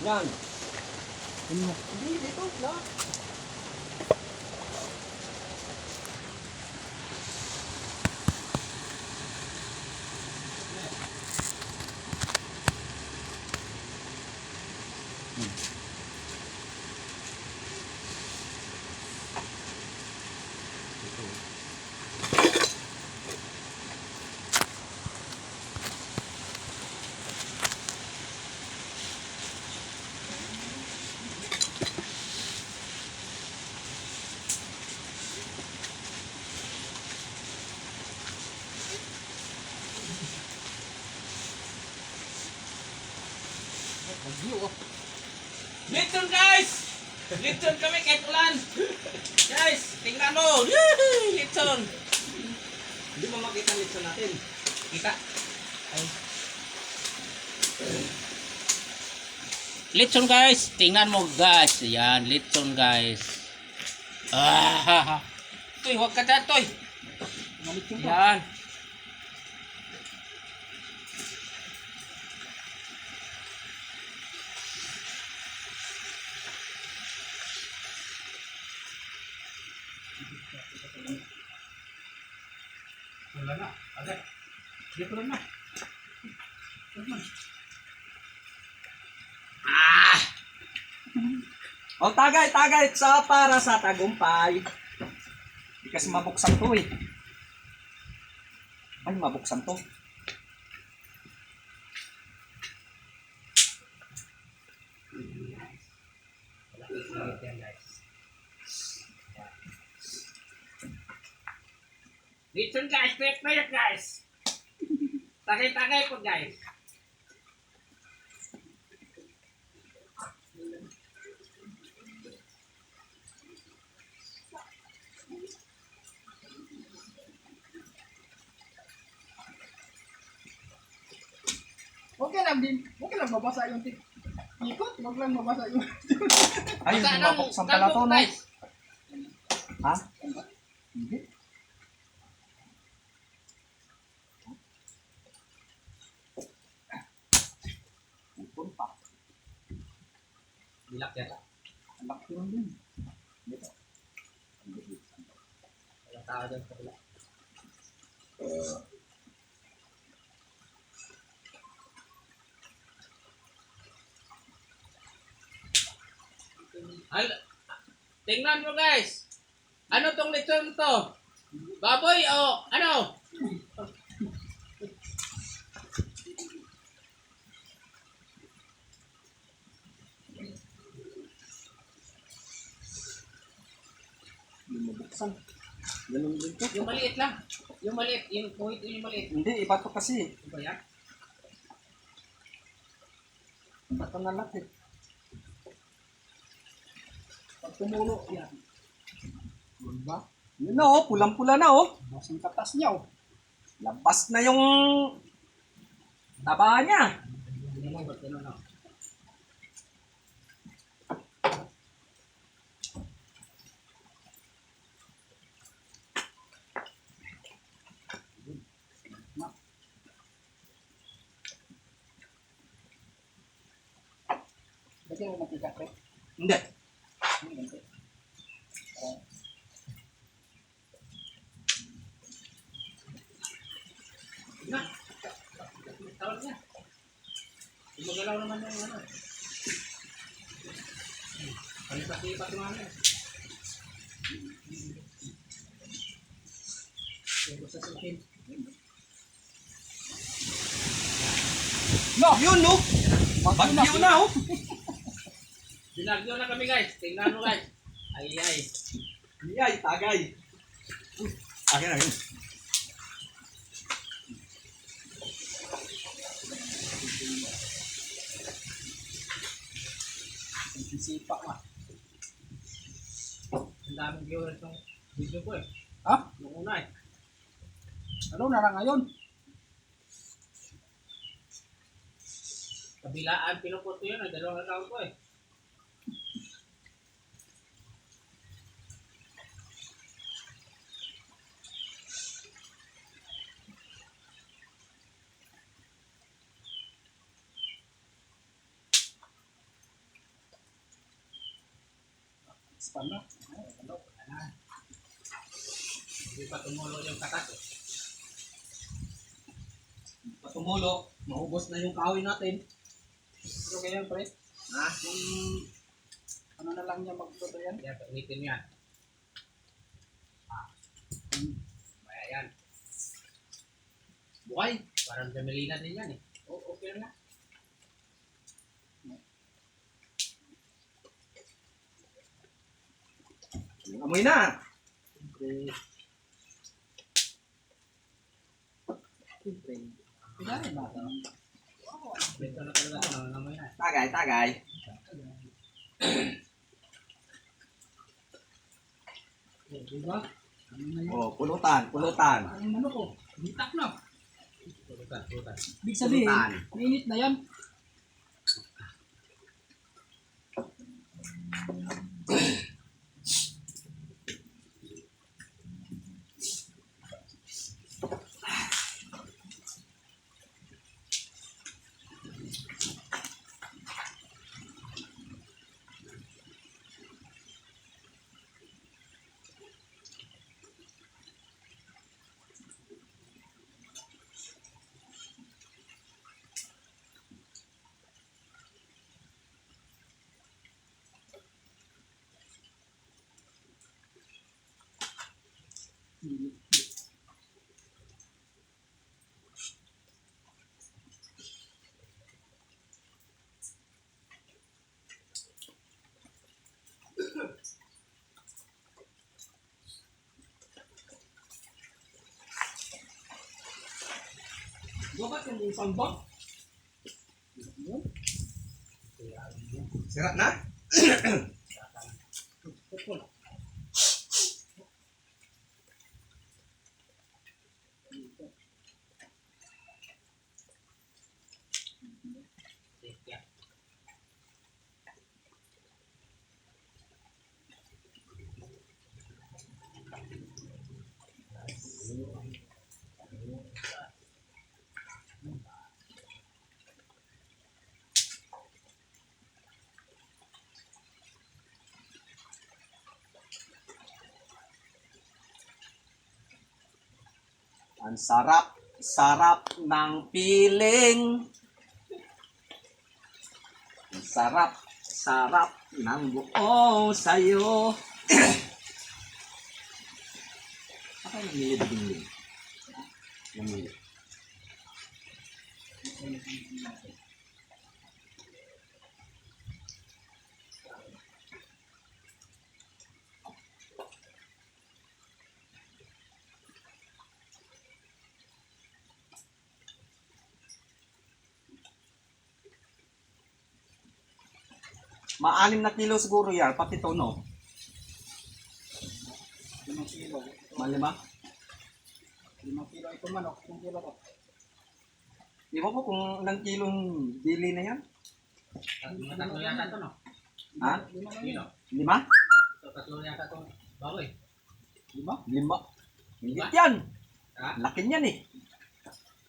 Yan. Ano? Hindi, dito. Lahat. Lechon guys! Lechon kami kahit ulan! Guys, tingnan mo! Yee! Lechon! Hindi mo makita ang litson natin. Kita. Ay. Lechon guys! Tingnan mo guys! Yan, lechon guys. Ah! Toy, huwag ka dyan, Toy! Yan. Wala na. Agad. Dito lang na. Ah! O, tagay sa para sa tagumpay. Hindi kasi mabuksan to eh. Ay, mabuksan to. Lechon guys! Payat guys! Takay-takay po guys! Okay lang din. Okay lang mabasa yung ikot. Huwag lang mabasa yung... Ay, Basta hindi mabuksan pala to, no? guys! Ha? Hindi. Ipon pa. Bilak yata. Ang laki nun din. Dito. Walang tao dyan sa kabila. Ay, tingnan mo guys. Ano tong lechon to? Baboy o ano? Hindi mabuksan. Ganun din to. Yung maliit lang. Yung maliit. Yung kuhit yung maliit. Hindi, iba to kasi. Ano ba yan? Iba to na laki. Pag tumulo, yan. Diba? Yun na oh, pulang-pula na oh. Masang katas niya, oh. Labas na yung taba niya. Hindi mo ba't gano'n ako? Lagyan mo mantika, pre. Hindi. Ganito. Na. Tawag niya. Gumagalaw naman yung ano. Palipat-lipat yung ano. Yung sa sakin. No, yun no. Bagyo na oh. Binagyo na kami guys. Tingnan mo guys. Ay ay. Ay, tagay. Akin na yun. Sisipa nga. Ang daming viewers ng video ko eh. Ha? Nung una eh. Ano na lang ngayon? Kabilaan, pinupot ko yun. Dalawang account ko eh. Span na. Hindi pa tumulo yung katas. Patumulo, maubos na yung kahoy natin. Pero ganyan pre, Ha? yung ano na lang niya magluto yan. Kaya painitin mo yan. Kaya yan. Buhay. Parang gamelina din yan eh. Okay na. Amoy na. Pinarin na. Ito na talaga ito. Nangangamoy na. Tagay, tagay. Diba? Ano na yun? Oh, pulutan, pulutan. Ang ano ko, bitak na. Turutan, turutan. Ibig sabihin, Pulutan. mainit na yan. Bakit yung isang bang? Sira na? Yan. Ang sarap, sarap ng piling. Ang sarap, sarap ng buo sa'yo. Ako yung nilid-dilig. Namili. Ma-6 na kilo siguro yan, pati tono. 5 kilo. Malima? 5 kilo ito manok. 1 kilo ko. Di ba po kung ilang kilong bili na yan? Tatlo yata ito, no? Ha? 5 na lang Kilo. yun. 5? Ito, tatlo yata ito. Baboy. 5? 5. Higit yan. Ha? Laki niyan eh.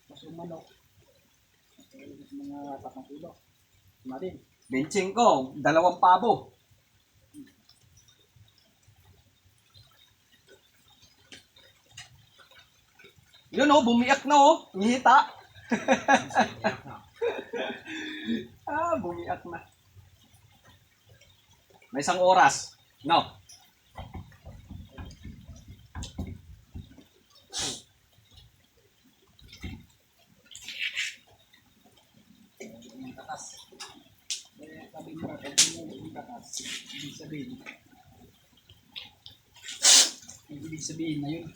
Tapos yung manok. Mga 3 kilo. Marin. Benching ko, 2 pabo. Yun oh, bumiyak na oh. Ngita. Bumiyak na. May 1 oras. No. Yung katas. Kaya sabi mo na, pag yung katas, ibig sabihin. Yung ibig sabihin na yun.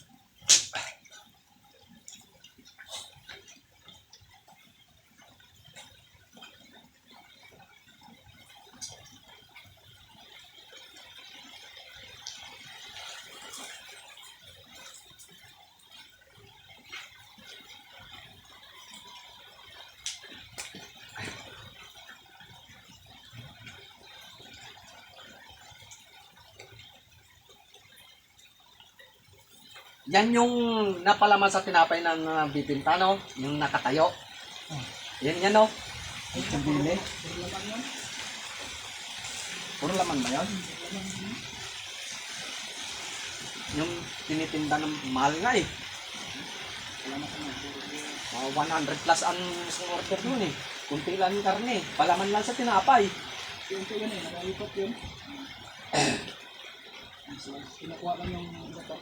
Yan yung napalaman sa tinapay ng bibinta, no? Yung nakatayo. Yan yan, no? Yung bili. Puro laman yun. Puro laman ba yun? Puro laman yun. Yung tinitinda ng mahal nga eh. Wala na sa mga. 100 plus ang isang order dun eh. Kunti lang yung karne. Palaman lang sa tinapay. Yung ito yun eh, nakalikot yun. So, kinukuha lang yung bato.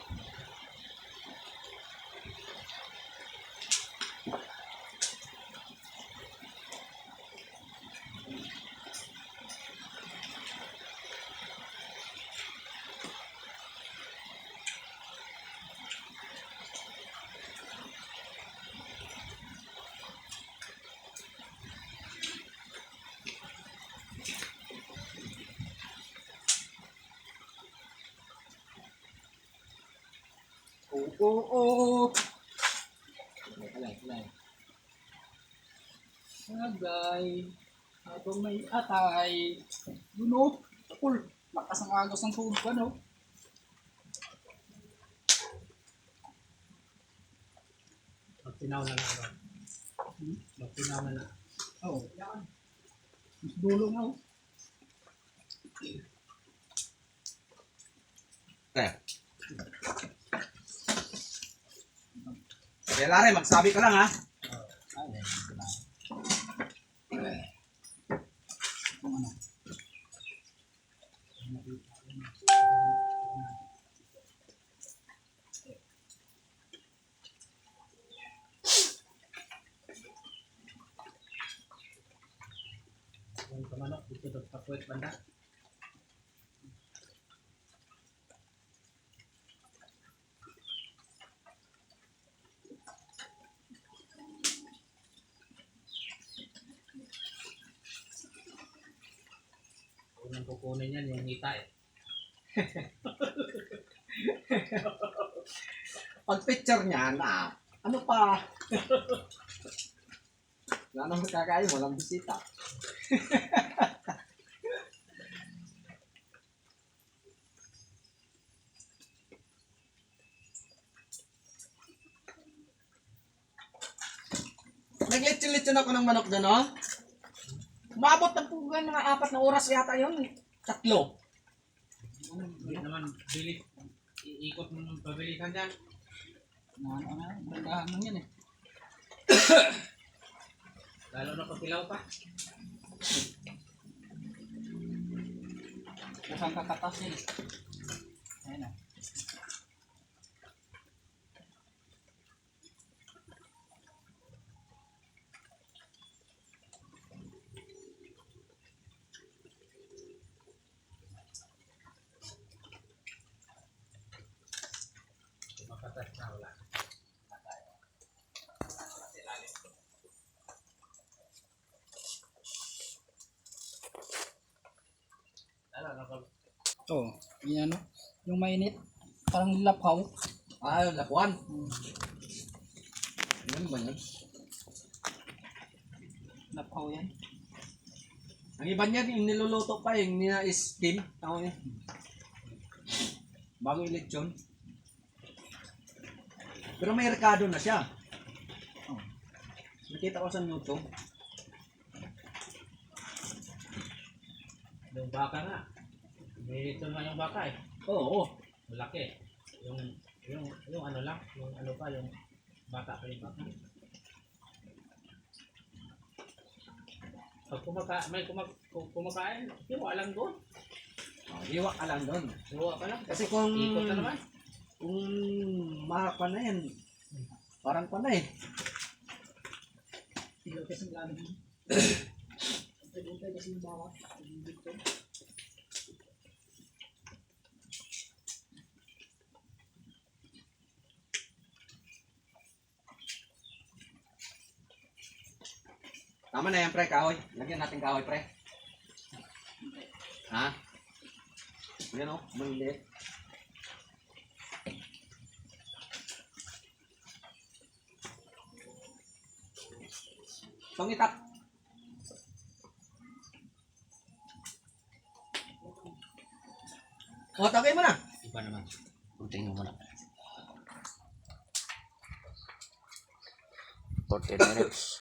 Oo. Alay. Agay. Atong may atay. Yun o. Kapul. Lakas ang agos ng tubig ka no. Magtinaw na lang. Magtinaw na lang. Oo. Yan. Mas dulo nga o. Okay. Kaya Lare, magsabi ka lang ha. Kung ano. Yung kamanok dito sa papuwet banda. Unang kukunin yan yung hita eh. Pag picture niya na, ano pa? Wala nang kakain, walang bisita. Naglitsin-litsin ako ng manok doon, oh. Umabot ng pugan mga 4 na oras yata yun. 3. Hindi naman bilis. Iikot mo ng pabilisan dyan. Bandahan lang yan eh. Lalo na pag pilaw pa. Kusang kakatas yan eh. Ayan na. Makatas na wala. Lalo na pag Oo. Yan ano. Yung mainit. Parang lapaw. Ah, lapuan. Ano ba yan? Lapaw yan. Ang iba niyan, yung niluluto pa, yung nina-steam. Tawag niya. Bago i-lechon. Pero may rekado na siya. Oh. Nakita ko sa YouTube. yung baka nga. May dito nga yung baka eh. Oo. Malaki. Yung ano lang, yung ano pa, yung bata pa yung baka. Pag kumakain, hiwa lang doon. Oh, hiwa ka lang doon. Hiwa ka lang. Kasi kung Ikot na naman. kung mahapa na yan, parang panay. Tigaw kasi ng lalim. Pagkintay kasi yung bawat. Dito. Tama na yan, pre, kahoy. Lagyan natin kahoy, pre. Ha? Yan o, maliit. Itong itak. O, tagay mo na. Iba naman. Kunting mo muna. 40 minutes.